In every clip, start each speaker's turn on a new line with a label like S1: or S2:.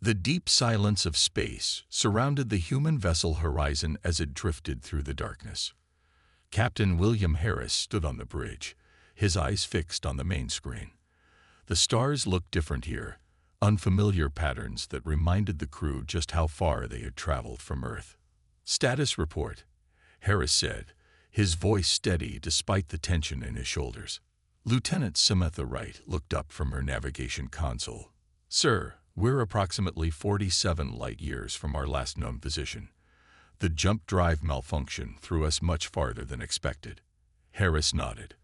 S1: The deep silence of space surrounded the human vessel Horizon as it drifted through the darkness. Captain William Harris stood on the bridge, his eyes fixed on the main screen. The stars looked different here, unfamiliar patterns that reminded the crew just how far they had traveled from Earth. "Status report," Harris said, his voice steady despite the tension in his shoulders. Lieutenant Samantha Wright looked up from her navigation console. "Sir, we're approximately 47 light-years from our last known position. The jump drive malfunction threw us much farther than expected." Harris nodded.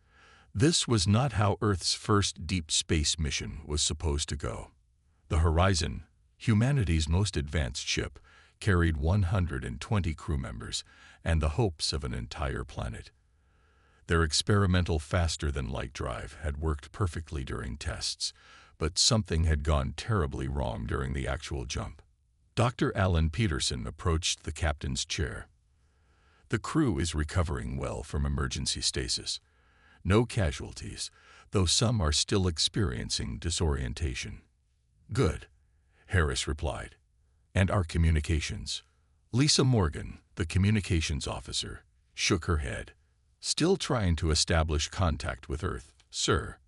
S1: This was not how Earth's first deep space mission was supposed to go. The Horizon, humanity's most advanced ship, carried 120 crew members and the hopes of an entire planet. Their experimental faster-than-light drive had worked perfectly during tests, but something had gone terribly wrong during the actual jump. Dr. Alan Peterson approached the captain's chair. "The crew is recovering well from emergency stasis. No casualties, though some are still experiencing disorientation." "Good," Harris replied. "And our communications?" Lisa Morgan, the communications officer, shook her head. "Still trying to establish contact with Earth, sir.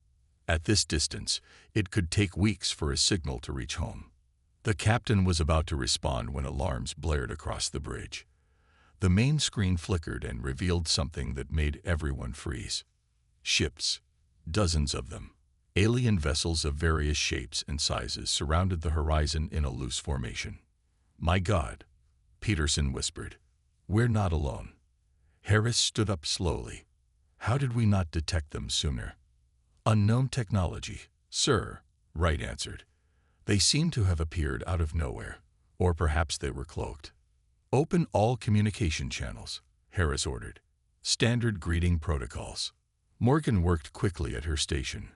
S1: At this distance, it could take weeks for a signal to reach home." The captain was about to respond when alarms blared across the bridge. The main screen flickered and revealed something that made everyone freeze. Ships, dozens of them, alien vessels of various shapes and sizes surrounded the Horizon in a loose formation. "My God," Peterson whispered. "We're not alone." Harris stood up slowly. "How did we not detect them sooner?" "Unknown technology, sir," Wright answered. "They seem to have appeared out of nowhere, or perhaps they were cloaked." "Open all communication channels," Harris ordered. "Standard greeting protocols." Morgan worked quickly at her station.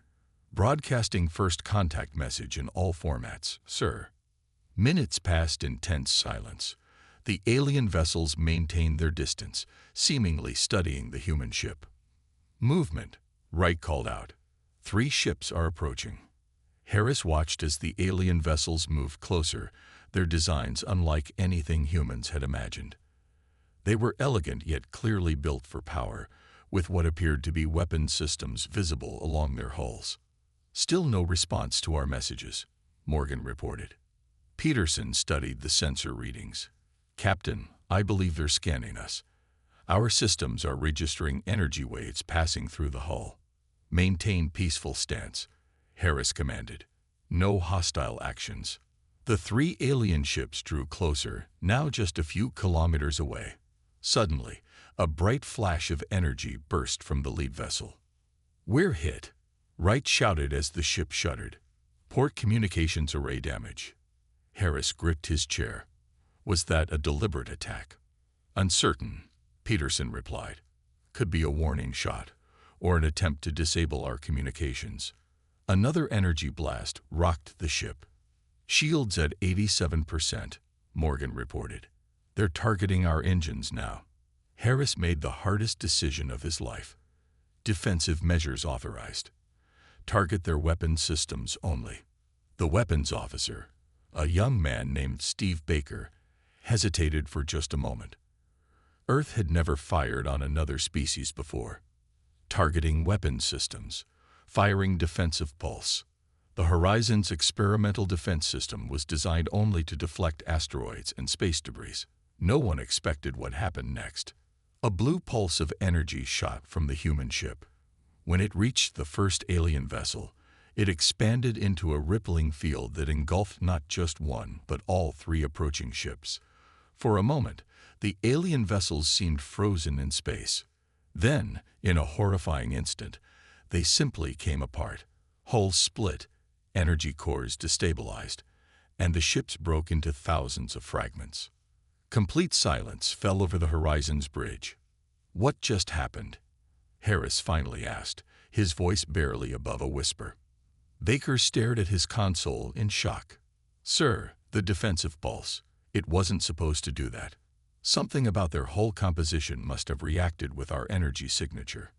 S1: "Broadcasting first contact message in all formats, sir." Minutes passed in tense silence. The alien vessels maintained their distance, seemingly studying the human ship. "Movement," Wright called out. "3 ships are approaching." Harris watched as the alien vessels moved closer, their designs unlike anything humans had imagined. They were elegant yet clearly built for power, with what appeared to be weapon systems visible along their hulls. "Still no response to our messages," Morgan reported. Peterson studied the sensor readings. "Captain, I believe they're scanning us. Our systems are registering energy waves passing through the hull." "Maintain peaceful stance," Harris commanded. "No hostile actions." The 3 alien ships drew closer, now just a few kilometers away. Suddenly, a bright flash of energy burst from the lead vessel. "We're hit," Wright shouted as the ship shuddered. "Port communications array damage." Harris gripped his chair. "Was that a deliberate attack?" "Uncertain," Peterson replied. "Could be a warning shot, or an attempt to disable our communications." Another energy blast rocked the ship. "Shields at 87%, Morgan reported. "They're targeting our engines now." Harris made the hardest decision of his life. Defensive measures authorized. Target their weapon systems only. The weapons officer, a young man named Steve Baker, hesitated for just a moment. Earth had never fired on another species before. Targeting weapon systems, firing defensive pulse. The Horizon's experimental defense system was designed only to deflect asteroids and space debris. No one expected what happened next. A blue pulse of energy shot from the human ship. When it reached the first alien vessel, it expanded into a rippling field that engulfed not just one, but all 3 approaching ships. For a moment, the alien vessels seemed frozen in space. Then, in a horrifying instant, they simply came apart. Hulls split, energy cores destabilized, and the ships broke into thousands of fragments. Complete silence fell over the Horizon's bridge. "What just happened?" Harris finally asked, his voice barely above a whisper. Baker stared at his console in shock. "Sir, the defensive pulse. It wasn't supposed to do that. Something about their hull composition must have reacted with our energy signature."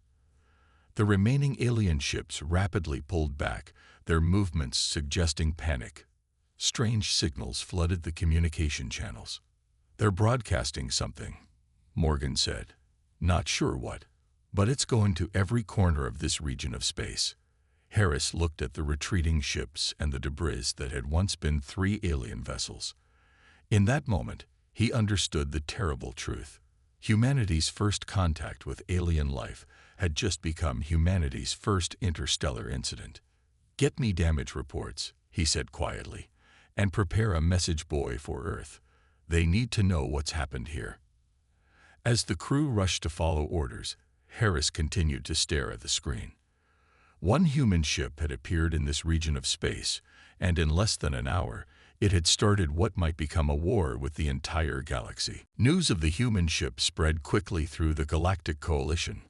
S1: The remaining alien ships rapidly pulled back, their movements suggesting panic. Strange signals flooded the communication channels. "They're broadcasting something," Morgan said. "Not sure what, but it's going to every corner of this region of space." Harris looked at the retreating ships and the debris that had once been 3 alien vessels. In that moment, he understood the terrible truth. Humanity's first contact with alien life had just become humanity's first interstellar incident. "Get me damage reports," he said quietly, "and prepare a message buoy for Earth. They need to know what's happened here." As the crew rushed to follow orders, Harris continued to stare at the screen. One human ship had appeared in this region of space, and in less than an hour, it had started what might become a war with the entire galaxy. News of the human ship spread quickly through the Galactic Coalition.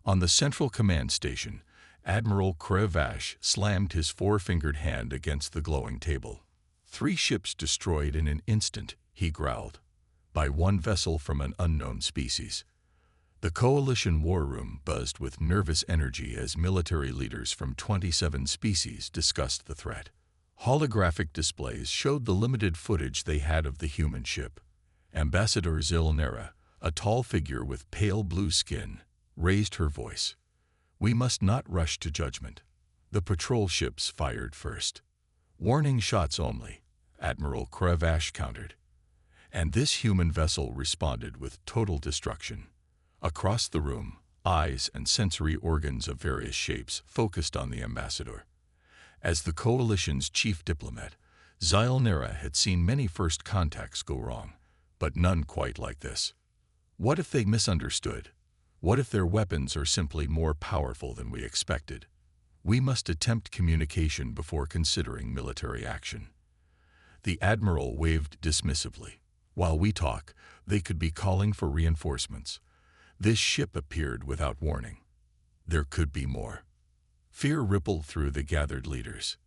S1: On the Central Command Station, Admiral Cravash slammed his 4-fingered hand against the glowing table. 3 ships destroyed in an instant, he growled, by one vessel from an unknown species. The Coalition war room buzzed with nervous energy as military leaders from 27 species discussed the threat. Holographic displays showed the limited footage they had of the human ship. Ambassador Zil Nera, a tall figure with pale blue skin, raised her voice. "We must not rush to judgment. The patrol ships fired first." "Warning shots only," Admiral Cravash countered. And this human vessel responded with total destruction. Across the room, eyes and sensory organs of various shapes focused on the ambassador. As the Coalition's chief diplomat, Zil Nera had seen many first contacts go wrong, but none quite like this. What if they misunderstood? What if their weapons are simply more powerful than we expected? "We must attempt communication before considering military action." The Admiral waved dismissively. "While we talk, they could be calling for reinforcements." This ship appeared without warning. There could be more. Fear rippled through the gathered leaders.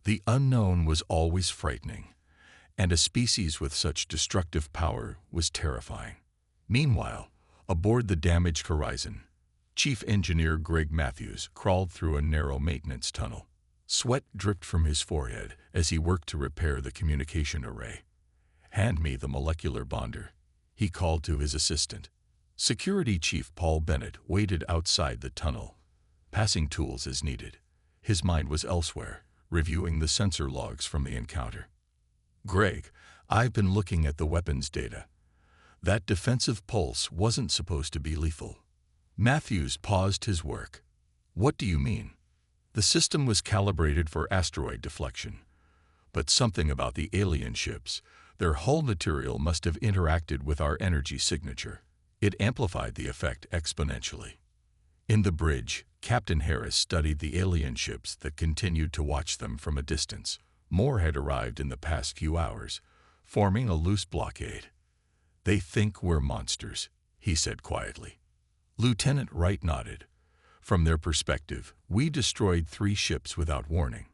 S1: The unknown was always frightening, and a species with such destructive power was terrifying. Meanwhile, aboard the damaged Horizon, Chief Engineer Greg Matthews crawled through a narrow maintenance tunnel. Sweat dripped from his forehead as he worked to repair the communication array. "Hand me the molecular bonder," he called to his assistant. Security Chief Paul Bennett waited outside the tunnel, passing tools as needed. His mind was elsewhere, reviewing the sensor logs from the encounter. "Greg, I've been looking at the weapons data. That defensive pulse wasn't supposed to be lethal." Matthews paused his work. "What do you mean?" "The system was calibrated for asteroid deflection. But something about the alien ships, their hull material must have interacted with our energy signature. It amplified the effect exponentially." In the bridge, Captain Harris studied the alien ships that continued to watch them from a distance. More had arrived in the past few hours, forming a loose blockade. "They think we're monsters," he said quietly. Lieutenant Wright nodded. "From their perspective, we destroyed 3 ships without warning.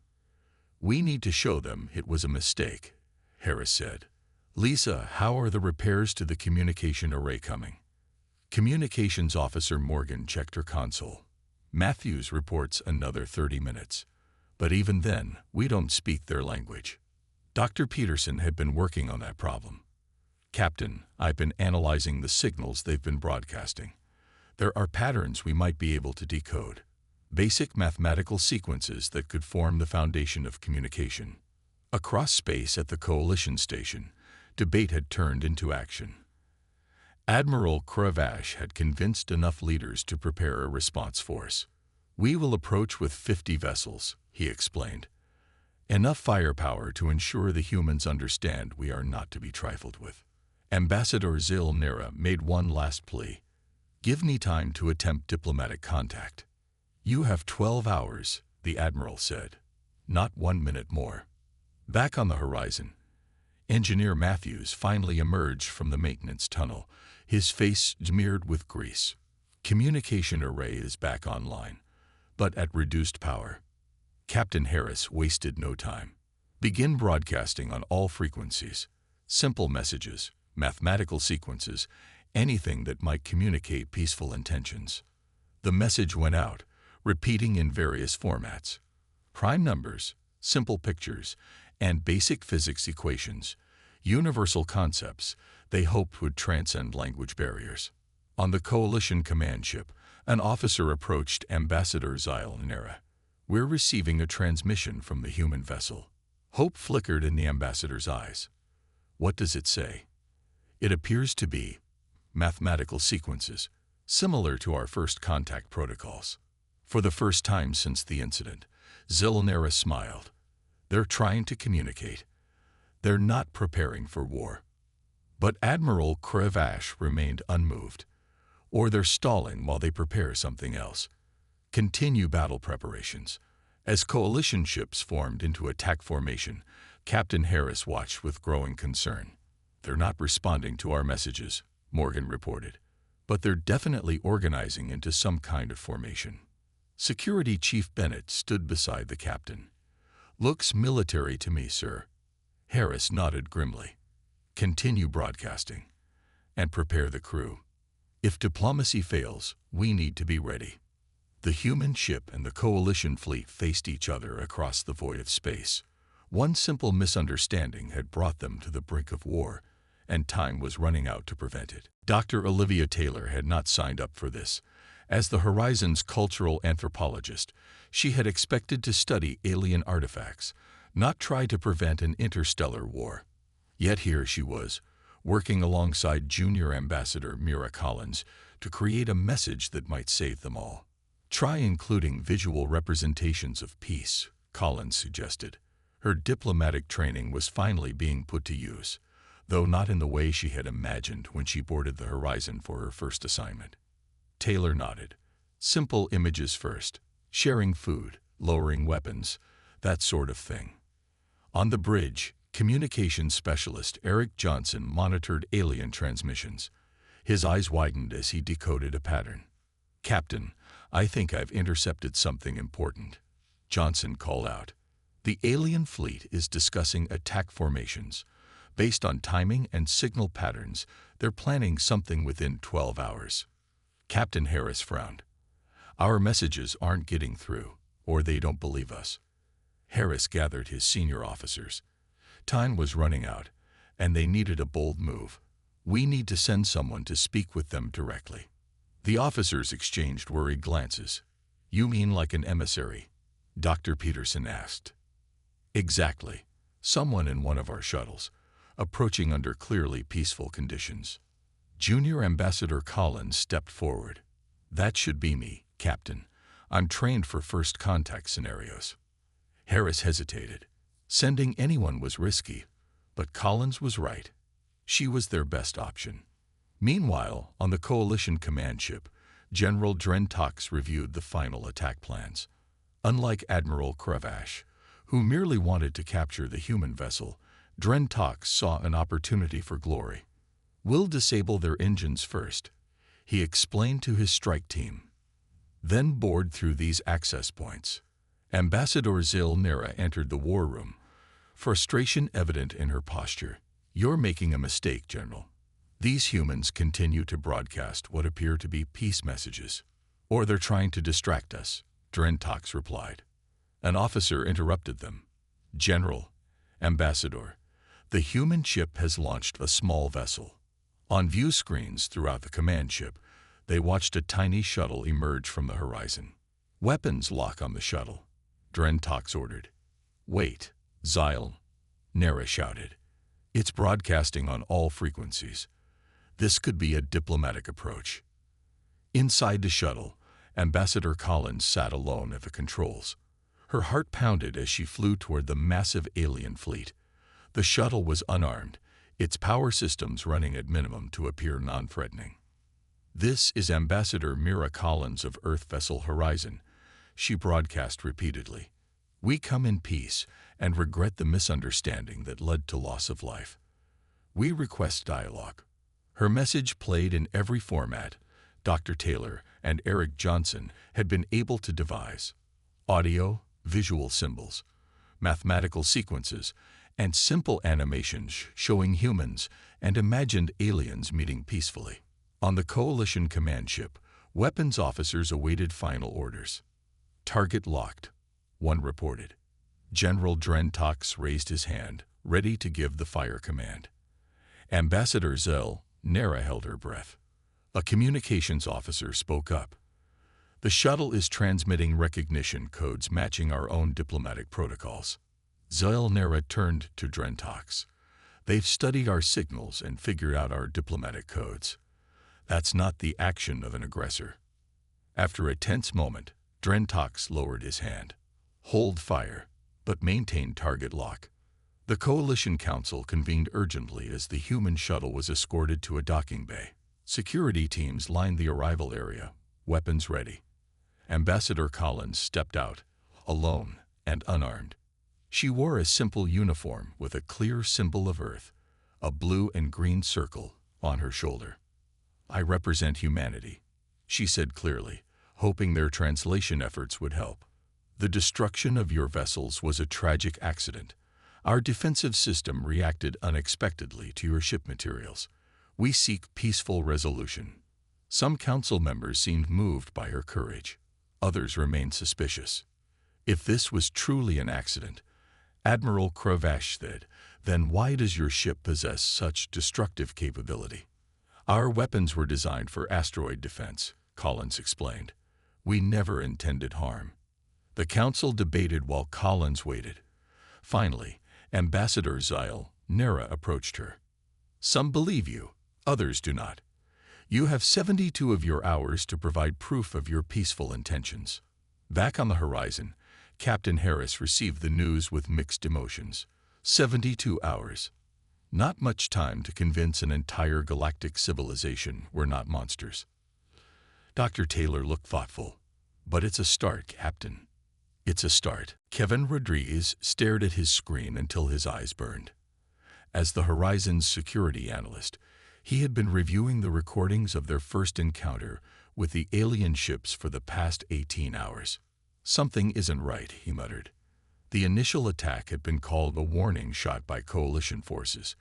S1: We need to show them it was a mistake," Harris said. "Lisa, how are the repairs to the communication array coming?" Communications Officer Morgan checked her console. "Matthews reports another 30 minutes. But even then, we don't speak their language." Dr. Peterson had been working on that problem. "Captain, I've been analyzing the signals they've been broadcasting. There are patterns we might be able to decode. Basic mathematical sequences that could form the foundation of communication." Across space at the Coalition station, debate had turned into action. Admiral Cravash had convinced enough leaders to prepare a response force. "We will approach with 50 vessels," he explained. "Enough firepower to ensure the humans understand we are not to be trifled with." Ambassador Zil Nera made one last plea. "Give me time to attempt diplomatic contact." "You have 12 hours, the Admiral said. "Not 1 minute more." Back on the horizon, Engineer Matthews finally emerged from the maintenance tunnel, his face smeared with grease. "Communication array is back online, but at reduced power." Captain Harris wasted no time. "Begin broadcasting on all frequencies. Simple messages, mathematical sequences, anything that might communicate peaceful intentions." The message went out, repeating in various formats. Prime numbers, simple pictures, and basic physics equations, universal concepts they hoped would transcend language barriers. On the Coalition command ship, an officer approached Ambassador Zyle Nera. "We're receiving a transmission from the human vessel." Hope flickered in the ambassador's eyes. "What does it say?" "It appears to be mathematical sequences, similar to our first contact protocols." For the first time since the incident, Zylnera smiled. "They're trying to communicate. They're not preparing for war." But Admiral Cravash remained unmoved. "Or they're stalling while they prepare something else. Continue battle preparations." As coalition ships formed into attack formation, Captain Harris watched with growing concern. "They're not responding to our messages," Morgan reported. "But they're definitely organizing into some kind of formation." Security Chief Bennett stood beside the captain. "Looks military to me, sir." Harris nodded grimly. "Continue broadcasting. And prepare the crew. If diplomacy fails, we need to be ready." The human ship and the coalition fleet faced each other across the void of space. One simple misunderstanding had brought them to the brink of war, and time was running out to prevent it. Dr. Olivia Taylor had not signed up for this. As the Horizon's cultural anthropologist, she had expected to study alien artifacts, not try to prevent an interstellar war. Yet here she was, working alongside Junior Ambassador Mira Collins to create a message that might save them all. "Try including visual representations of peace," Collins suggested. Her diplomatic training was finally being put to use, though not in the way she had imagined when she boarded the Horizon for her first assignment. Taylor nodded. "Simple images first. Sharing food, lowering weapons, that sort of thing." On the bridge, communications specialist Eric Johnson monitored alien transmissions. His eyes widened as he decoded a pattern. "Captain, I think I've intercepted something important," Johnson called out. "The alien fleet is discussing attack formations. Based on timing and signal patterns, they're planning something within 12 hours. Captain Harris frowned. "Our messages aren't getting through, or they don't believe us." Harris gathered his senior officers. Time was running out, and they needed a bold move. "We need to send someone to speak with them directly." The officers exchanged worried glances. "You mean like an emissary?" Dr. Peterson asked. "Exactly. Someone in one of our shuttles, approaching under clearly peaceful conditions." Junior Ambassador Collins stepped forward. "That should be me, Captain. I'm trained for first contact scenarios." Harris hesitated. Sending anyone was risky, but Collins was right. She was their best option. Meanwhile, on the Coalition command ship, General Drentox reviewed the final attack plans. Unlike Admiral Cravash, who merely wanted to capture the human vessel, Drentox saw an opportunity for glory. "We'll disable their engines first," he explained to his strike team. "Then board through these access points." Ambassador Zylnera entered the war room, frustration evident in her posture. "You're making a mistake, General. These humans continue to broadcast what appear to be peace messages. Or they're trying to distract us," Drentox replied. An officer interrupted them. "General, Ambassador, the human ship has launched a small vessel." On view screens throughout the command ship, they watched a tiny shuttle emerge from the horizon. "Weapons lock on the shuttle," Drentox ordered. "Wait," Zylnera shouted. "It's broadcasting on all frequencies. This could be a diplomatic approach." Inside the shuttle, Ambassador Collins sat alone at the controls. Her heart pounded as she flew toward the massive alien fleet. The shuttle was unarmed, its power systems running at minimum to appear non-threatening. "This is Ambassador Mira Collins of Earth Vessel Horizon," she broadcast repeatedly. "We come in peace and regret the misunderstanding that led to loss of life. We request dialogue." Her message played in every format Dr. Taylor and Eric Johnson had been able to devise: audio, visual symbols, mathematical sequences, and simple animations showing humans and imagined aliens meeting peacefully. On the Coalition command ship, weapons officers awaited final orders. "Target locked," one reported. General Drentox raised his hand, ready to give the fire command. Ambassador Zell, Nera held her breath. A communications officer spoke up. The shuttle is transmitting recognition codes matching our own diplomatic protocols. Zell Nera turned to Drentox. They've studied our signals and figured out our diplomatic codes. That's not the action of an aggressor. After a tense moment, Drentox lowered his hand. Hold fire, but maintain target lock. The Coalition Council convened urgently as the human shuttle was escorted to a docking bay. Security teams lined the arrival area, weapons ready. Ambassador Collins stepped out, alone and unarmed. She wore a simple uniform with a clear symbol of Earth, a blue and green circle on her shoulder. "I represent humanity," she said clearly, hoping their translation efforts would help. "The destruction of your vessels was a tragic accident. Our defensive system reacted unexpectedly to your ship materials. We seek peaceful resolution." Some council members seemed moved by her courage. Others remained suspicious. If this was truly an accident, Admiral Cravash said, then why does your ship possess such destructive capability? "Our weapons were designed for asteroid defense," Collins explained. "We never intended harm." The council debated while Collins waited. Finally, Ambassador Zyle Nera approached her. "Some believe you, others do not. You have 72 of your hours to provide proof of your peaceful intentions." Back on the horizon, Captain Harris received the news with mixed emotions. 72 hours. Not much time to convince an entire galactic civilization we're not monsters. Dr. Taylor looked thoughtful. "But it's a start, Captain. It's a start." Kevin Rodriguez stared at his screen until his eyes burned. As the Horizon's security analyst, he had been reviewing the recordings of their first encounter with the alien ships for the past 18 hours. "Something isn't right," he muttered. The initial attack had been called a warning shot by Coalition forces,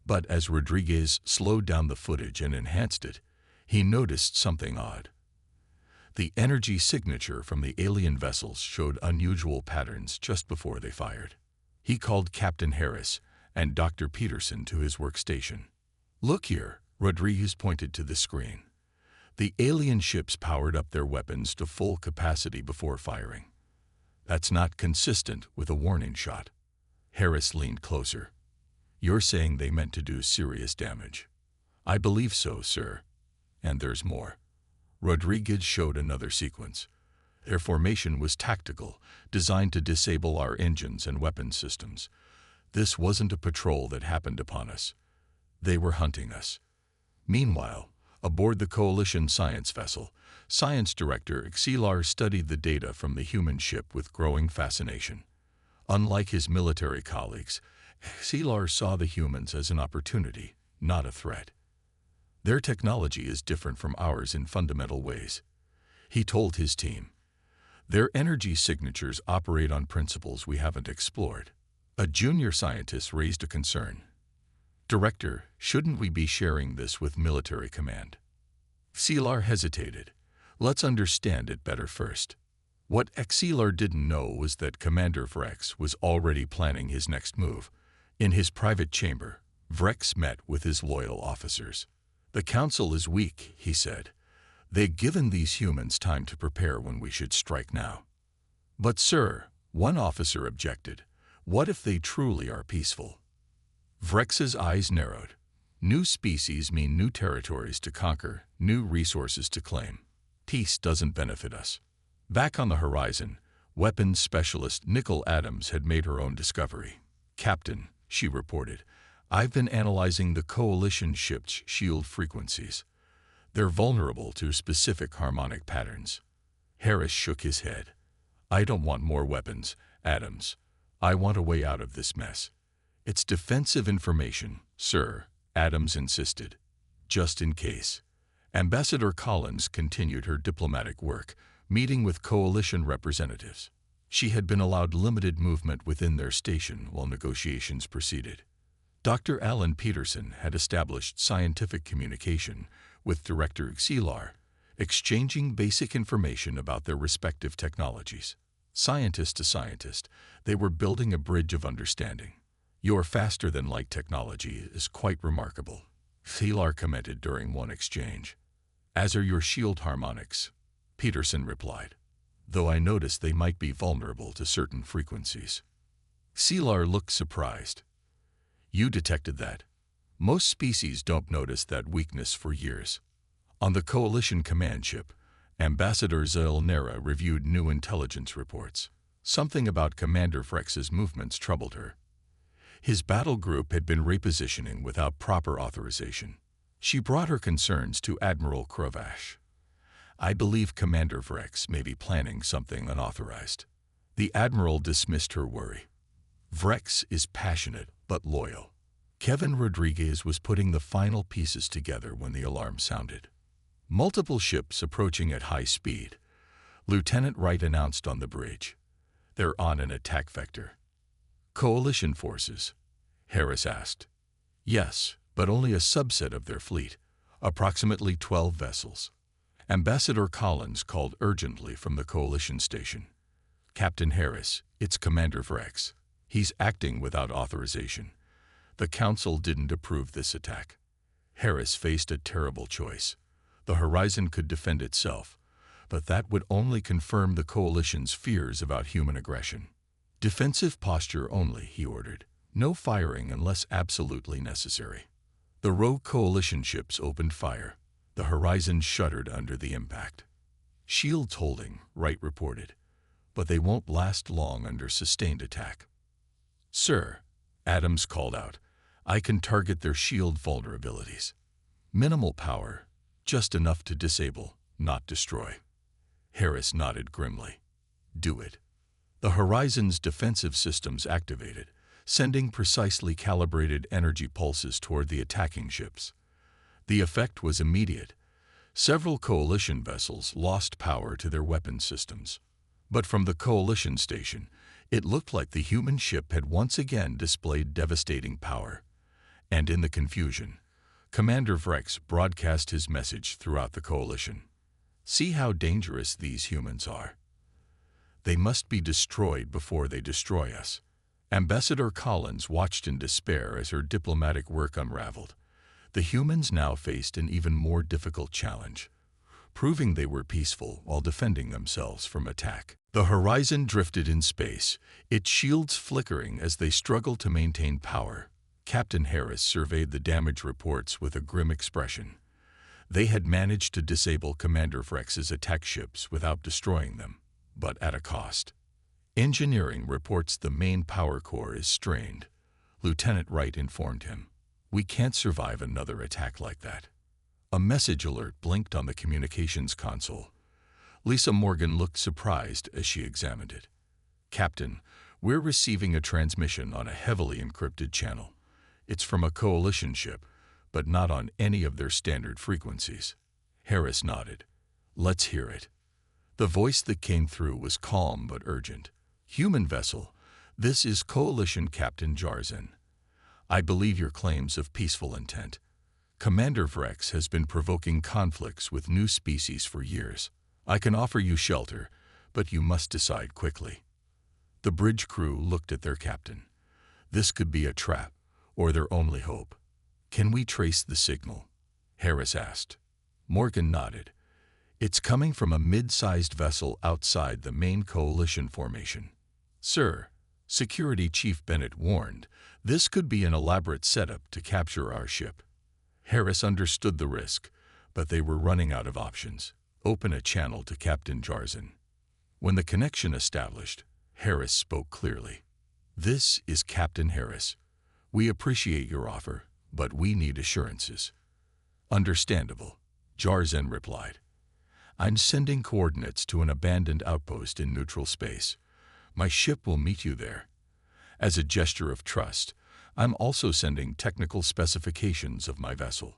S1: but as Rodriguez slowed down the footage and enhanced it, he noticed something odd. The energy signature from the alien vessels showed unusual patterns just before they fired. He called Captain Harris and Dr. Peterson to his workstation. "Look here," Rodriguez pointed to the screen. The alien ships powered up their weapons to full capacity before firing. "That's not consistent with a warning shot." Harris leaned closer. "You're saying they meant to do serious damage?" "I believe so, sir. And there's more." Rodriguez showed another sequence. Their formation was tactical, designed to disable our engines and weapon systems. This wasn't a patrol that happened upon us. They were hunting us. Meanwhile, aboard the Coalition science vessel, Science Director Exilar studied the data from the human ship with growing fascination. Unlike his military colleagues, Exilar saw the humans as an opportunity, not a threat. "Their technology is different from ours in fundamental ways," he told his team. "Their energy signatures operate on principles we haven't explored." A junior scientist raised a concern. "Director, shouldn't we be sharing this with military command?" Exilar hesitated. "Let's understand it better first." What Exilar didn't know was that Commander Vrex was already planning his next move. In his private chamber, Vrex met with his loyal officers. "The council is weak," he said. "They've given these humans time to prepare when we should strike now." "But sir," one officer objected, "what if they truly are peaceful?" Vrex's eyes narrowed. "New species mean new territories to conquer, new resources to claim. Peace doesn't benefit us." Back on the horizon, weapons specialist Nicole Adams had made her own discovery. "Captain," she reported, "I've been analyzing the Coalition ship's shield frequencies. They're vulnerable to specific harmonic patterns." Harris shook his head. "I don't want more weapons, Adams. I want a way out of this mess." "It's defensive information, sir," Adams insisted. "Just in case." Ambassador Collins continued her diplomatic work, meeting with Coalition representatives. She had been allowed limited movement within their station while negotiations proceeded. Dr. Alan Peterson had established scientific communication with Director Exilar, exchanging basic information about their respective technologies. Scientist to scientist, they were building a bridge of understanding. Your faster-than-light technology is quite remarkable, Thilar commented during one exchange. As are your shield harmonics, Peterson replied, though I noticed they might be vulnerable to certain frequencies. Thilar looked surprised. You detected that? Most species don't notice that weakness for years. On the Coalition command ship, Ambassador Zilnera reviewed new intelligence reports. Something about Commander Frex's movements troubled her. His battle group had been repositioning without proper authorization. She brought her concerns to Admiral Krovash. I believe Commander Vrex may be planning something unauthorized. The Admiral dismissed her worry. Vrex is passionate but loyal. Kevin Rodriguez was putting the final pieces together when the alarm sounded. Multiple ships approaching at high speed. Lieutenant Wright announced on the bridge. They're on an attack vector. Coalition forces? Harris asked. Yes, but only a subset of their fleet, approximately 12 vessels. Ambassador Collins called urgently from the Coalition station. Captain Harris, it's Commander Vrex. He's acting without authorization. The Council didn't approve this attack. Harris faced a terrible choice. The Horizon could defend itself, but that would only confirm the Coalition's fears about human aggression. Defensive posture only, he ordered. No firing unless absolutely necessary. The rogue Coalition ships opened fire. The Horizon shuddered under the impact. Shields holding, Wright reported, but they won't last long under sustained attack. Sir, Adams called out, I can target their shield vulnerabilities. Minimal power, just enough to disable, not destroy. Harris nodded grimly. Do it. The Horizon's defensive systems activated, sending precisely calibrated energy pulses toward the attacking ships. The effect was immediate. Several Coalition vessels lost power to their weapon systems. But from the Coalition station, it looked like the human ship had once again displayed devastating power. And in the confusion, Commander Vrex broadcast his message throughout the Coalition. See how dangerous these humans are. They must be destroyed before they destroy us. Ambassador Collins watched in despair as her diplomatic work unraveled. The humans now faced an even more difficult challenge, proving they were peaceful while defending themselves from attack. The Horizon drifted in space, its shields flickering as they struggled to maintain power. Captain Harris surveyed the damage reports with a grim expression. They had managed to disable Commander Frex's attack ships without destroying them, but at a cost. Engineering reports the main power core is strained. Lieutenant Wright informed him. We can't survive another attack like that. A message alert blinked on the communications console. Lisa Morgan looked surprised as she examined it. Captain, we're receiving a transmission on a heavily encrypted channel. It's from a Coalition ship, but not on any of their standard frequencies. Harris nodded. Let's hear it. The voice that came through was calm but urgent. Human vessel, this is Coalition Captain Jarzen. I believe your claims of peaceful intent. Commander Vrex has been provoking conflicts with new species for years. I can offer you shelter, but you must decide quickly. The bridge crew looked at their captain. This could be a trap, or their only hope. Can we trace the signal? Harris asked. Morgan nodded. It's coming from a mid-sized vessel outside the main Coalition formation. Sir, Security Chief Bennett warned, this could be an elaborate setup to capture our ship. Harris understood the risk, but they were running out of options. Open a channel to Captain Jarzen. When the connection established, Harris spoke clearly. This is Captain Harris. We appreciate your offer, but we need assurances. Understandable, Jarzen replied. I'm sending coordinates to an abandoned outpost in neutral space. My ship will meet you there. As a gesture of trust, I'm also sending technical specifications of my vessel.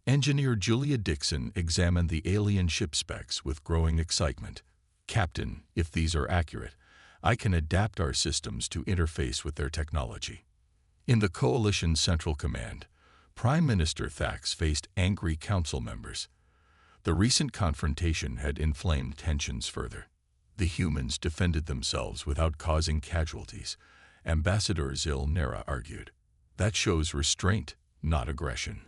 S1: Engineer Julia Dixon examined the alien ship specs with growing excitement. Captain, if these are accurate, I can adapt our systems to interface with their technology. In the Coalition Central Command, Prime Minister Thax faced angry council members. The recent confrontation had inflamed tensions further. The humans defended themselves without causing casualties, Ambassador Zil-Nera argued. That shows restraint, not aggression.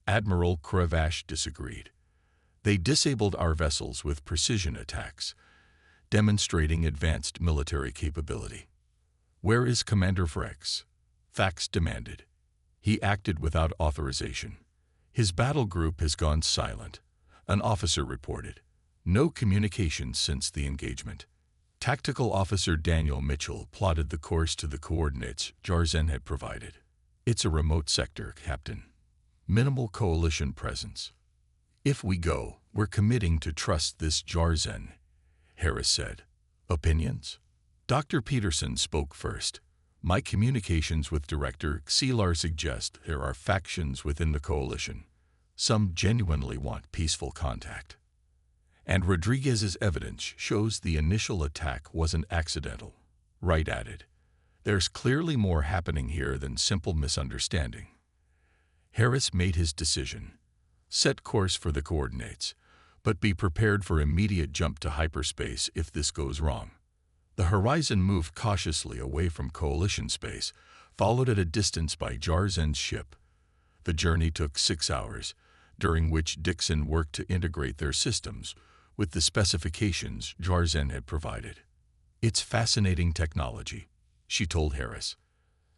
S1: Admiral Kravash disagreed. They disabled our vessels with precision attacks, demonstrating advanced military capability. Where is Commander Vrex? Fax demanded. He acted without authorization. His battle group has gone silent, an officer reported. No communication since the engagement. Tactical Officer Daniel Mitchell plotted the course to the coordinates Jarzen had provided. It's a remote sector, Captain. Minimal coalition presence. If we go, we're committing to trust this Jarzen, Harris said. Opinions? Dr. Peterson spoke first. My communications with Director Xelar suggest there are factions within the coalition. Some genuinely want peaceful contact. And Rodriguez's evidence shows the initial attack wasn't accidental. Wright added. There's clearly more happening here than simple misunderstanding. Harris made his decision. Set course for the coordinates, but be prepared for immediate jump to hyperspace if this goes wrong. The Horizon moved cautiously away from Coalition space, followed at a distance by Jarzen's ship. The journey took 6 hours, during which Dixon worked to integrate their systems with the specifications Jarzen had provided. It's fascinating technology, she told Harris.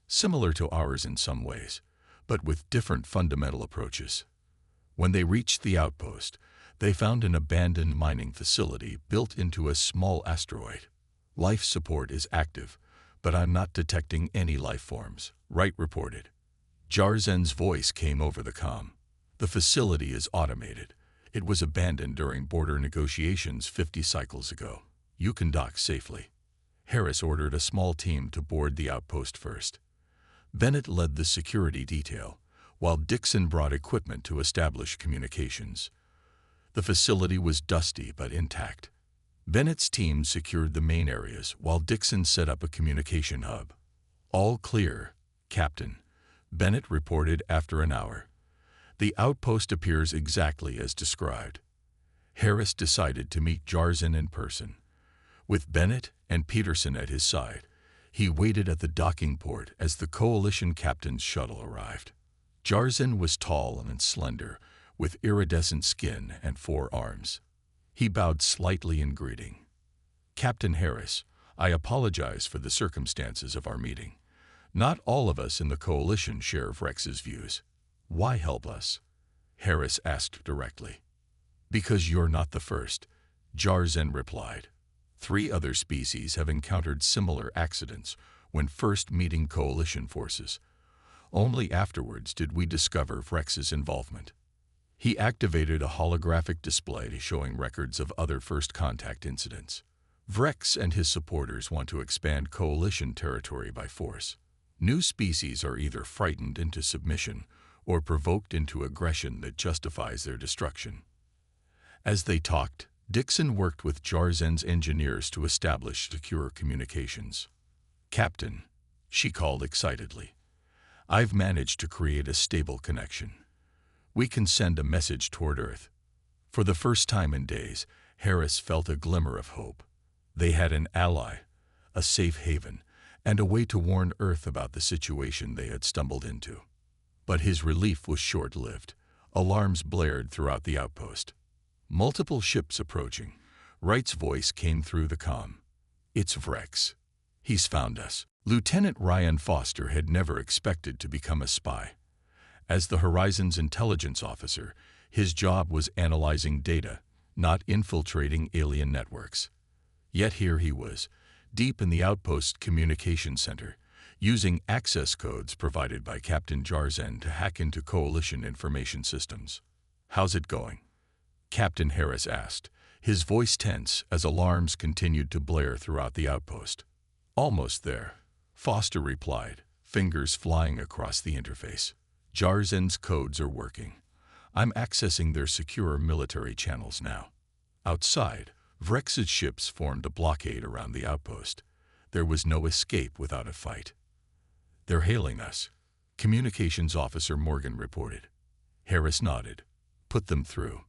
S1: Similar to ours in some ways, but with different fundamental approaches. When they reached the outpost, they found an abandoned mining facility built into a small asteroid. Life support is active, but I'm not detecting any life forms, Wright reported. Jarzen's voice came over the comm. The facility is automated. It was abandoned during border negotiations 50 cycles ago. You can dock safely. Harris ordered a small team to board the outpost first. Bennett led the security detail, while Dixon brought equipment to establish communications. The facility was dusty but intact. Bennett's team secured the main areas while Dixon set up a communication hub. All clear, Captain, Bennett reported after an hour. The outpost appears exactly as described. Harris decided to meet Jarzen in person. With Bennett and Peterson at his side, he waited at the docking port as the Coalition captain's shuttle arrived. Jarzen was tall and slender, with iridescent skin and 4 arms. He bowed slightly in greeting. Captain Harris, I apologize for the circumstances of our meeting. Not all of us in the Coalition share Vrex's views. Why help us? Harris asked directly. Because you're not the first, Jarzen replied. 3 other species have encountered similar accidents when first meeting Coalition forces. Only afterwards did we discover Vrex's involvement. He activated a holographic display showing records of other first contact incidents. Vrex and his supporters want to expand Coalition territory by force. New species are either frightened into submission or provoked into aggression that justifies their destruction. As they talked, Dixon worked with Jarzen's engineers to establish secure communications. Captain, she called excitedly, I've managed to create a stable connection. We can send a message toward Earth. For the first time in days, Harris felt a glimmer of hope. They had an ally, a safe haven, and a way to warn Earth about the situation they had stumbled into. But his relief was short-lived. Alarms blared throughout the outpost. Multiple ships approaching. Wright's voice came through the comm. It's Vrex. He's found us. Lieutenant Ryan Foster had never expected to become a spy. As the Horizon's intelligence officer, his job was analyzing data, not infiltrating alien networks. Yet here he was, deep in the outpost communication center, using access codes provided by Captain Jarzen to hack into Coalition information systems. How's it going? Captain Harris asked, his voice tense as alarms continued to blare throughout the outpost. Almost there, Foster replied, fingers flying across the interface. Jarzen's codes are working. I'm accessing their secure military channels now. Outside, Vrex's ships formed a blockade around the outpost. There was no escape without a fight. They're hailing us, Communications Officer Morgan reported. Harris nodded. Put them through.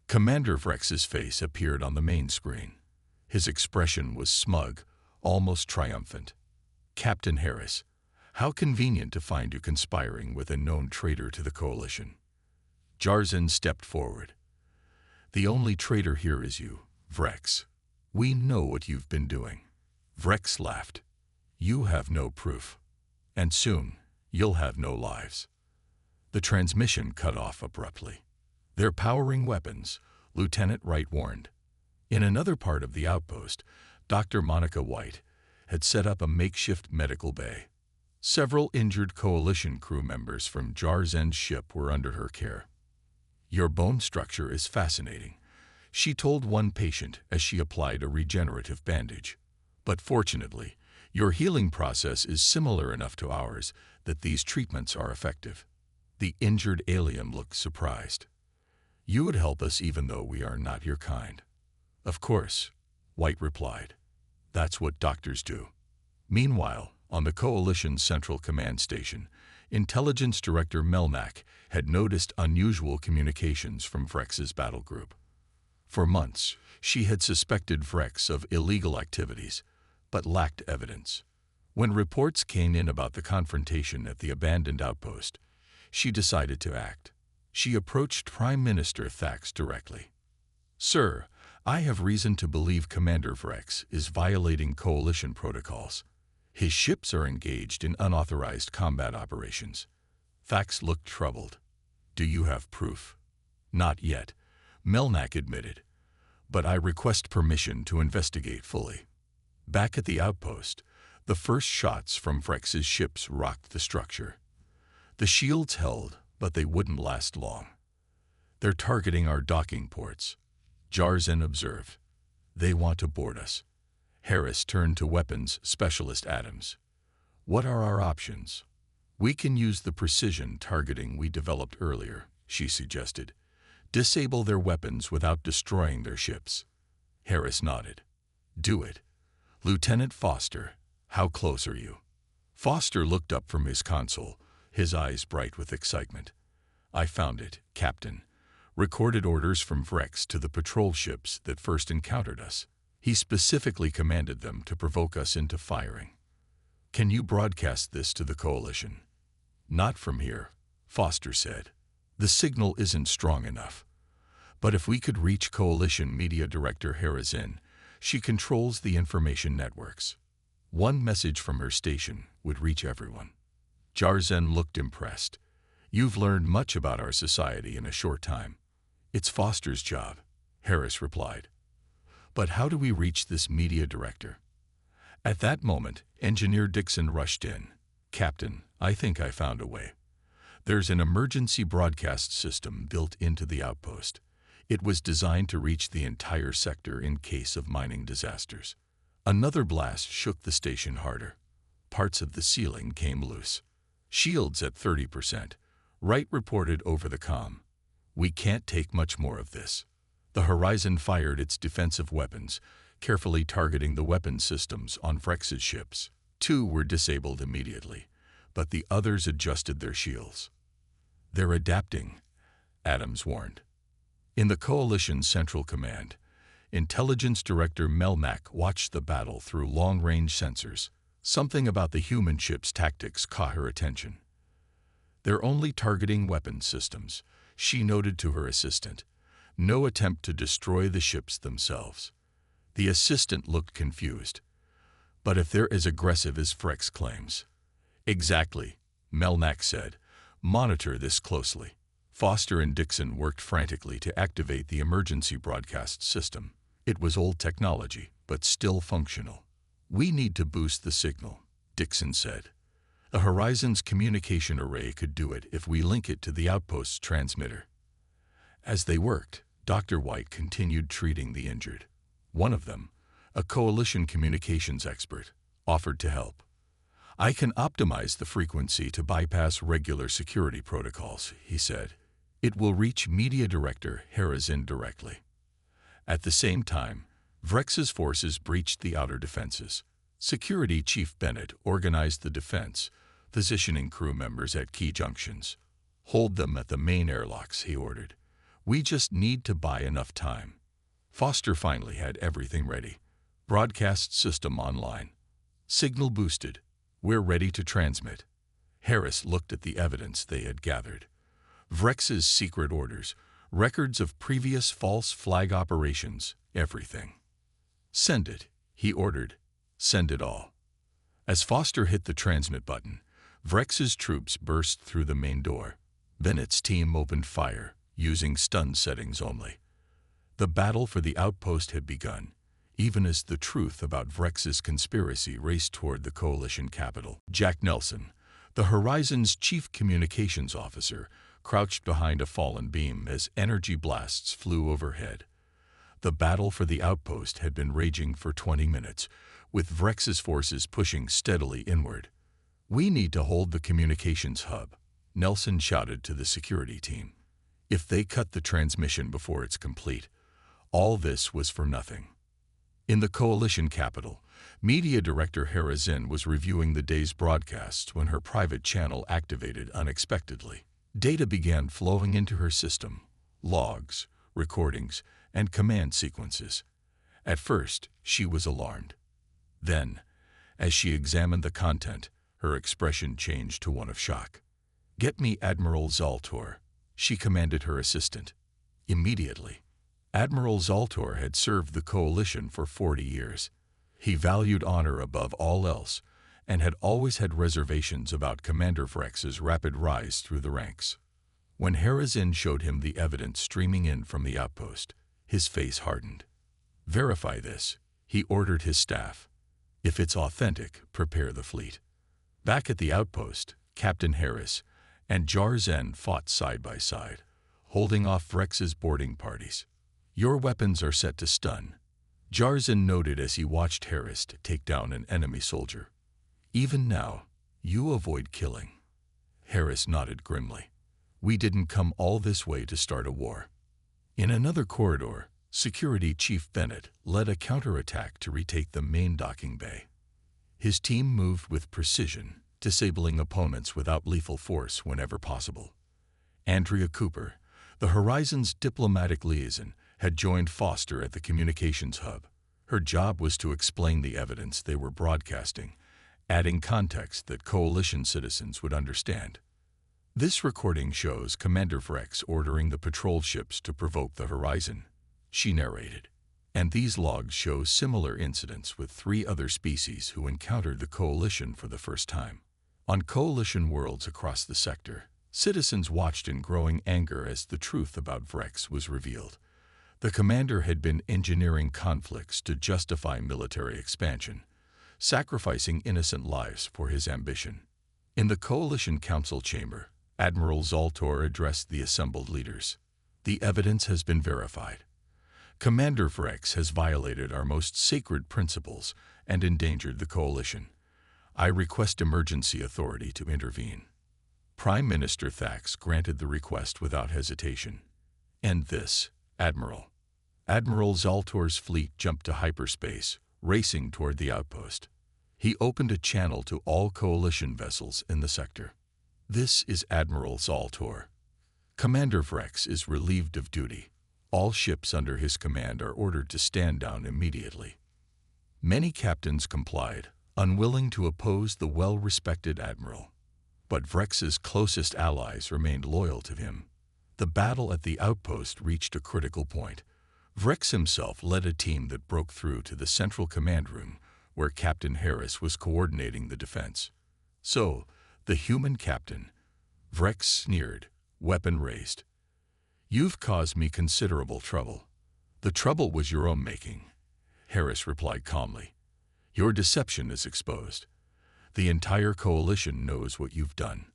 S1: Commander Vrex's face appeared on the main screen. His expression was smug, almost triumphant. "Captain Harris, how convenient to find you conspiring with a known traitor to the Coalition." Jarzen stepped forward. "The only traitor here is you, Vrex. We know what you've been doing." Vrex laughed. "You have no proof. And soon, you'll have no lives." The transmission cut off abruptly. "They're powering weapons," Lieutenant Wright warned. In another part of the outpost, Dr. Monica White had set up a makeshift medical bay. Several injured Coalition crew members from Jarzen's ship were under her care. "Your bone structure is fascinating," she told one patient as she applied a regenerative bandage. "But fortunately, your healing process is similar enough to ours that these treatments are effective." The injured alien looked surprised. "You would help us even though we are not your kind." "Of course," White replied. "That's what doctors do." Meanwhile, on the Coalition's Central Command Station, Intelligence Director Melmac had noticed unusual communications from Vrex's battle group. For months, she had suspected Vrex of illegal activities, but lacked evidence. When reports came in about the confrontation at the abandoned outpost, she decided to act. She approached Prime Minister Thax directly. "Sir, I have reason to believe Commander Vrex is violating Coalition protocols. His ships are engaged in unauthorized combat operations." Thax looked troubled. "Do you have proof?" "Not yet," Melmac admitted, "but I request permission to investigate fully." Back at the outpost, the first shots from Vrex's ships rocked the structure. The shields held, but they wouldn't last long. "They're targeting our docking ports," Jarzen observed. "They want to board us." Harris turned to weapons specialist Adams. "What are our options?" "We can use the precision targeting we developed earlier," she suggested. "Disable their weapons without destroying their ships." Harris nodded. "Do it. Lieutenant Foster, how close are you?" Foster looked up from his console, his eyes bright with excitement. "I found it, Captain. Recorded orders from Vrex to the patrol ships that first encountered us. He specifically commanded them to provoke us into firing." "Can you broadcast this to the Coalition?" "Not from here," Foster said. "The signal isn't strong enough. But if we could reach Coalition Media Director Harazin, she controls the information networks. One message from her station would reach everyone." Jarzen looked impressed. "You've learned much about our society in a short time." "It's Foster's job," Harris replied. "But how do we reach this media director?" At that moment, Engineer Dixon rushed in. "Captain, I think I found a way. There's an emergency broadcast system built into the outpost. It was designed to reach the entire sector in case of mining disasters." Another blast shook the station harder. Parts of the ceiling came loose. "Shields at 30%, Wright reported over the comm. "We can't take much more of this." The Horizon fired its defensive weapons, carefully targeting the weapon systems on Vrex's ships. 2 were disabled immediately, but the others adjusted their shields. "They're adapting," Adams warned. In the Coalition Central Command, Intelligence Director Melmac watched the battle through long-range sensors. Something about the human ship's tactics caught her attention. "They're only targeting weapon systems," she noted to her assistant. "No attempt to destroy the ships themselves." The assistant looked confused. "But if they're as aggressive as Vrex claims?" "Exactly," Melmac said. "Monitor this closely." Foster and Dixon worked frantically to activate the emergency broadcast system. It was old technology, but still functional. "We need to boost the signal," Dixon said. "The Horizon's communication array could do it if we link it to the outpost's transmitter." As they worked, Dr. White continued treating the injured. One of them, a Coalition communications expert, offered to help. "I can optimize the frequency to bypass regular security protocols," he said. "It will reach Media Director Harazin directly." At the same time, Vrex's forces breached the outer defenses. Security Chief Bennett organized the defense, positioning crew members at key junctions. "Hold them at the main airlocks," he ordered. "We just need to buy enough time." Foster finally had everything ready. Broadcast system online. Signal boosted. We're ready to transmit. Harris looked at the evidence they had gathered. Vrex's secret orders, records of previous false flag operations, everything. Send it, he ordered. Send it all. As Foster hit the transmit button, Vrex's troops burst through the main door. Bennett's team opened fire, using stun settings only. The battle for the outpost had begun, even as the truth about Vrex's conspiracy raced toward the coalition capital. Jack Nelson, the Horizon's chief communications officer, crouched behind a fallen beam as energy blasts flew overhead. The battle for the outpost had been raging for 20 minutes, with Vrex's forces pushing steadily inward. "We need to hold the communications hub," Nelson shouted to the security team. If they cut the transmission before it's complete, all this was for nothing. In the coalition capital, media director Hera Zinn was reviewing the day's broadcasts when her private channel activated unexpectedly. Data began flowing into her system: logs, recordings, and command sequences. At first, she was alarmed. Then, as she examined the content, her expression changed to one of shock. "Get me Admiral Zaltor," she commanded her assistant. Immediately. Admiral Zaltor had served the coalition for 40 years. He valued honor above all else, and had always had reservations about Commander Vrex's rapid rise through the ranks. When Hera Zinn showed him the evidence streaming in from the outpost, his face hardened. "Verify this," he ordered his staff. "If it's authentic, prepare the fleet." Back at the outpost, Captain Harris and Jar Zen fought side by side, holding off Vrex's boarding parties. "Your weapons are set to stun," Jar Zen noted as he watched Harris take down an enemy soldier. "Even now, you avoid killing." Harris nodded grimly. "We didn't come all this way to start a war." In another corridor, Security Chief Bennett led a counterattack to retake the main docking bay. His team moved with precision, disabling opponents without lethal force whenever possible. Andrea Cooper, the Horizon's diplomatic liaison, had joined Foster at the communications hub. Her job was to explain the evidence they were broadcasting, adding context that coalition citizens would understand. "This recording shows Commander Vrex ordering the patrol ships to provoke the Horizon," she narrated. "And these logs show similar incidents with 3 other species who encountered the coalition for the first time." On coalition worlds across the sector, citizens watched in growing anger as the truth about Vrex was revealed. The commander had been engineering conflicts to justify military expansion, sacrificing innocent lives for his ambition. In the Coalition Council chamber, Admiral Zaltor addressed the assembled leaders. "The evidence has been verified. Commander Vrex has violated our most sacred principles and endangered the coalition. I request emergency authority to intervene." Prime Minister Thax granted the request without hesitation. "End this, Admiral." Admiral Zaltor's fleet jumped to hyperspace, racing toward the outpost. He opened a channel to all coalition vessels in the sector. "This is Admiral Zaltor. Commander Vrex is relieved of duty. All ships under his command are ordered to stand down immediately." Many captains complied, unwilling to oppose the well-respected admiral. But Vrex's closest allies remained loyal to him. The battle at the outpost reached a critical point. Vrex himself led a team that broke through to the central command room, where Captain Harris was coordinating the defense. "So, the human captain," Vrex sneered, weapon raised. "You've caused me considerable trouble." "The trouble was your own making," Harris replied calmly. "Your deception is exposed. The entire coalition knows what you've done."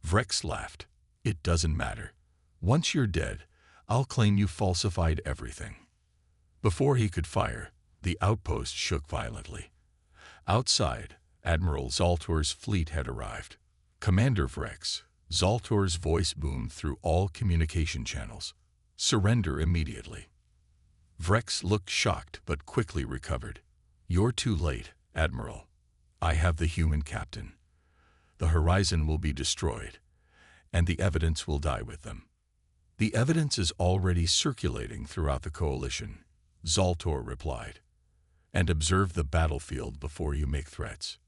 S1: Vrex laughed. "It doesn't matter. Once you're dead, I'll claim you falsified everything." Before he could fire, the outpost shook violently. Outside, Admiral Zaltor's fleet had arrived. "Commander Vrex," Zaltor's voice boomed through all communication channels. "Surrender immediately." Vrex looked shocked but quickly recovered. "You're too late, Admiral. I have the human captain. The Horizon will be destroyed, and the evidence will die with them." "The evidence is already circulating throughout the coalition," Zaltor replied. and observe the battlefield before you make threats.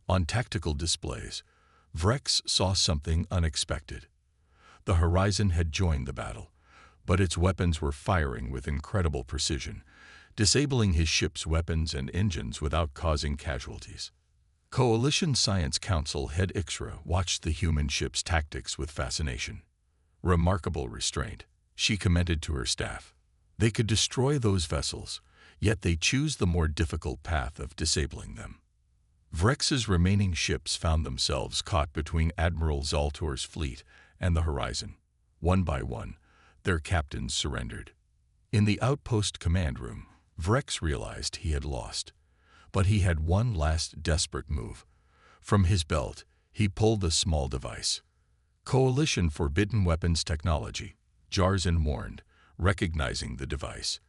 S1: On tactical displays, Vrex saw something unexpected. The Horizon had joined the battle, but its weapons were firing with incredible precision, disabling his ship's weapons and engines without causing casualties. Coalition Science Council head Ixra watched the human ship's tactics with fascination. Remarkable restraint, she commented to her staff. They could destroy those vessels, yet they choose the more difficult path of disabling them. Vrex's remaining ships found themselves caught between Admiral Zaltor's fleet and the Horizon. One by one, their captains surrendered. In the outpost command room, Vrex realized he had lost. But he had one last desperate move. From his belt, he pulled a small device. Coalition Forbidden Weapons Technology, Jarzen warned, recognizing the device.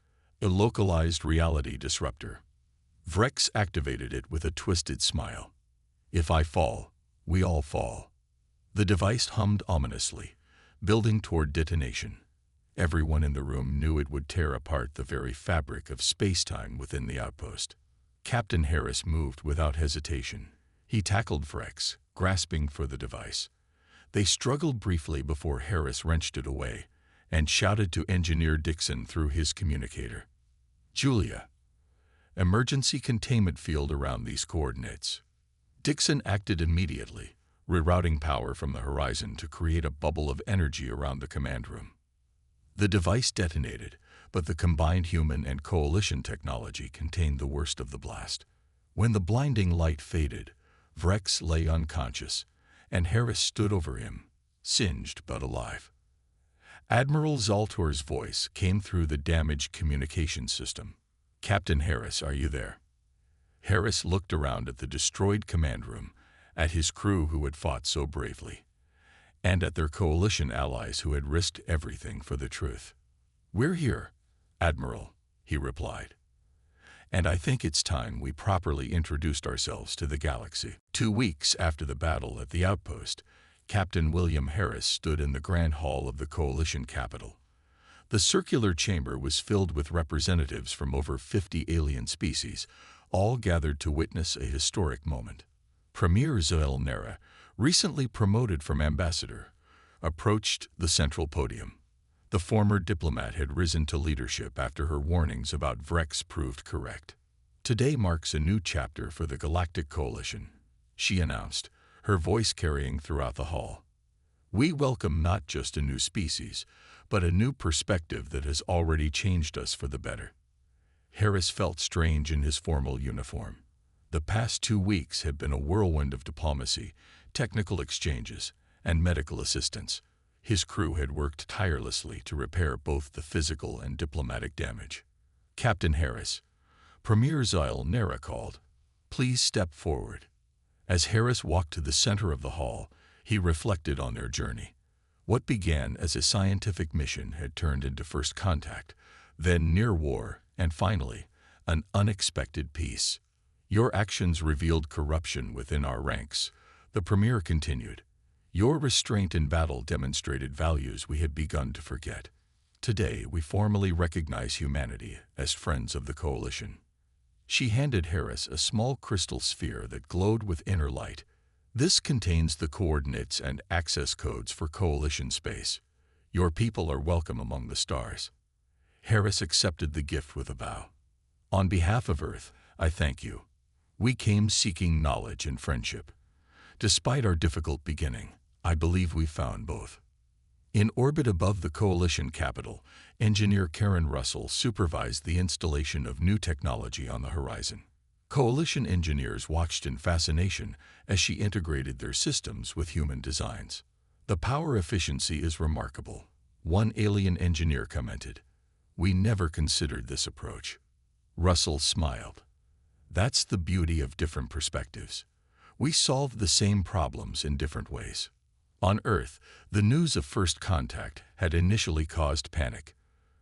S1: A localized reality disruptor. Vrex activated it with a twisted smile. If I fall, we all fall. The device hummed ominously, building toward detonation. Everyone in the room knew it would tear apart the very fabric of space-time within the outpost. Captain Harris moved without hesitation. He tackled Vrex, grasping for the device. They struggled briefly before Harris wrenched it away and shouted to Engineer Dixon through his communicator. Julia, emergency containment field around these coordinates. Dixon acted immediately, rerouting power from the Horizon to create a bubble of energy around the command room. The device detonated, but the combined human and coalition technology contained the worst of the blast. When the blinding light faded, Vrex lay unconscious, and Harris stood over him, singed but alive. Admiral Zaltor's voice came through the damaged communication system. Captain Harris, are you there? Harris looked around at the destroyed command room, at his crew who had fought so bravely, and at their coalition allies who had risked everything for the truth. We're here, Admiral, he replied. And I think it's time we properly introduced ourselves to the galaxy. 2 weeks after the battle at the outpost, Captain William Harris stood in the Grand Hall of the Coalition capital. The circular chamber was filled with representatives from over 50 alien species, all gathered to witness a historic moment. Premier Zoel Nera, recently promoted from ambassador, approached the central podium. The former diplomat had risen to leadership after her warnings about Vrex proved correct. Today marks a new chapter for the Galactic Coalition, she announced, her voice carrying throughout the hall. We welcome not just a new species, but a new perspective that has already changed us for the better. Harris felt strange in his formal uniform. The past 2 weeks had been a whirlwind of diplomacy, technical exchanges, and medical assistance. His crew had worked tirelessly to repair both the physical and diplomatic damage. Captain Harris, Premier Zoel Nera called, please step forward. As Harris walked to the center of the hall, he reflected on their journey. What began as a scientific mission had turned into first contact, then near war, and finally, an unexpected peace. Your actions revealed corruption within our ranks, the Premier continued. Your restraint in battle demonstrated values we had begun to forget. Today, we formally recognize humanity as friends of the Coalition. She handed Harris a small crystal sphere that glowed with inner light. This contains the coordinates and access codes for Coalition space. Your people are welcome among the stars. Harris accepted the gift with a bow. On behalf of Earth, I thank you. We came seeking knowledge and friendship. Despite our difficult beginning, I believe we found both. In orbit above the Coalition capital, Engineer Karen Russell supervised the installation of new technology on the Horizon. Coalition engineers watched in fascination as she integrated their systems with human designs. The power efficiency is remarkable, one alien engineer commented. We never considered this approach. Russell smiled. That's the beauty of different perspectives. We solved the same problems in different ways. On Earth, the news of first contact had initially caused panic.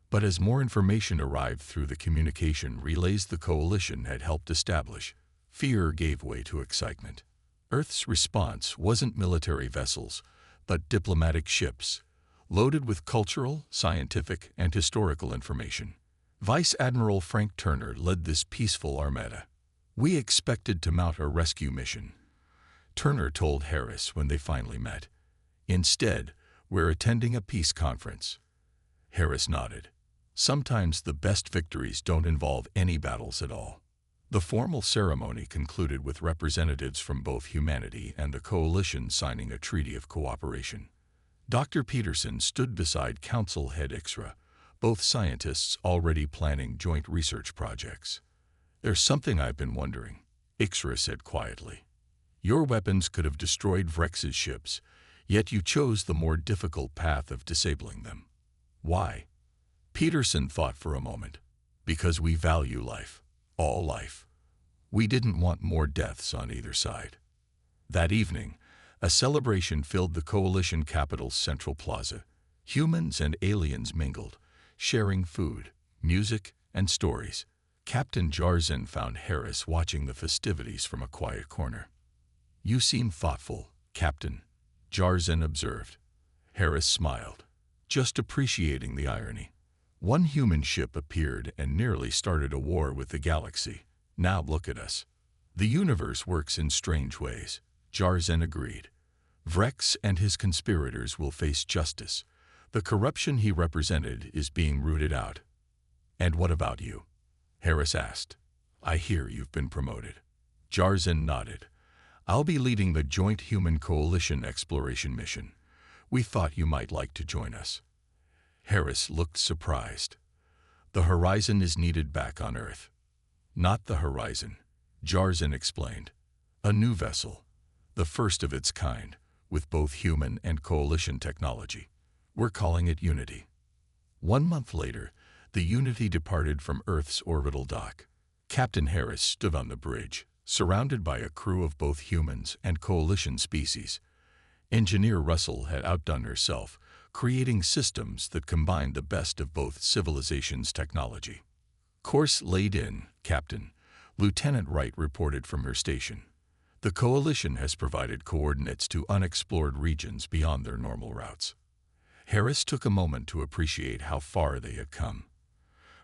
S1: But as more information arrived through the communication relays the Coalition had helped establish, fear gave way to excitement. Earth's response wasn't military vessels, but diplomatic ships, loaded with cultural, scientific, and historical information. Vice Admiral Frank Turner led this peaceful armada. We expected to mount a rescue mission, Turner told Harris when they finally met. Instead, we're attending a peace conference. Harris nodded. Sometimes the best victories don't involve any battles at all. The formal ceremony concluded with representatives from both Humannity and the Coalition signing a treaty of cooperation. Dr. Peterson stood beside Council Head Ixra, both scientists already planning joint research projects. There's something I've been wondering, Ixra said quietly. Your weapons could have destroyed Vrex's ships, yet you chose the more difficult path of disabling them. Why? Peterson thought for a moment. Because we value life, all life. We didn't want more deaths on either side. That evening, a celebration filled the Coalition capital's central plaza. Humans and aliens mingled, sharing food, music, and stories. Captain Jarzin found Harris watching the festivities from a quiet corner. You seem thoughtful, Captain, Jarzin observed. Harris smiled, just appreciating the irony. One human ship appeared and nearly started a war with the galaxy. Now look at us. The universe works in strange ways, Jarzin agreed. Vrex and his conspirators will face justice. The corruption he represented is being rooted out. And what about you? Harris asked. I hear you've been promoted. Jarzin nodded. I'll be leading the Joint Human Coalition exploration mission. We thought you might like to join us. Harris looked surprised. The Horizon is needed back on Earth. Not the Horizon, Jarzin explained. A new vessel, the first of its kind, with both human and coalition technology. We're calling it Unity. 1 month later, the Unity departed from Earth's orbital dock. Captain Harris stood on the bridge, surrounded by a crew of both humans and coalition species. Engineer Russell had outdone herself, creating systems that combined the best of both civilizations' technology. Course laid in, Captain, Lieutenant Wright reported from her station. The Coalition has provided coordinates to unexplored regions beyond their normal routes. Harris took a moment to appreciate how far they had come.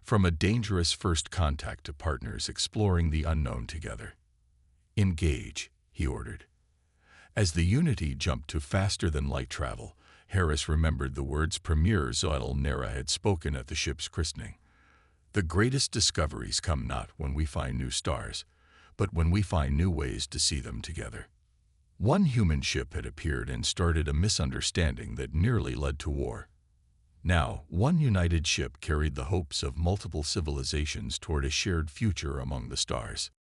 S1: From a dangerous first contact to partners exploring the unknown together. Engage, he ordered. As the Unity jumped to faster-than-light travel, Harris remembered the words Premier Zoidal Nera had spoken at the ship's christening. The greatest discoveries come not when we find new stars, but when we find new ways to see them together. One human ship had appeared and started a misunderstanding that nearly led to war. Now, one united ship carried the hopes of multiple civilizations toward a shared future among the stars.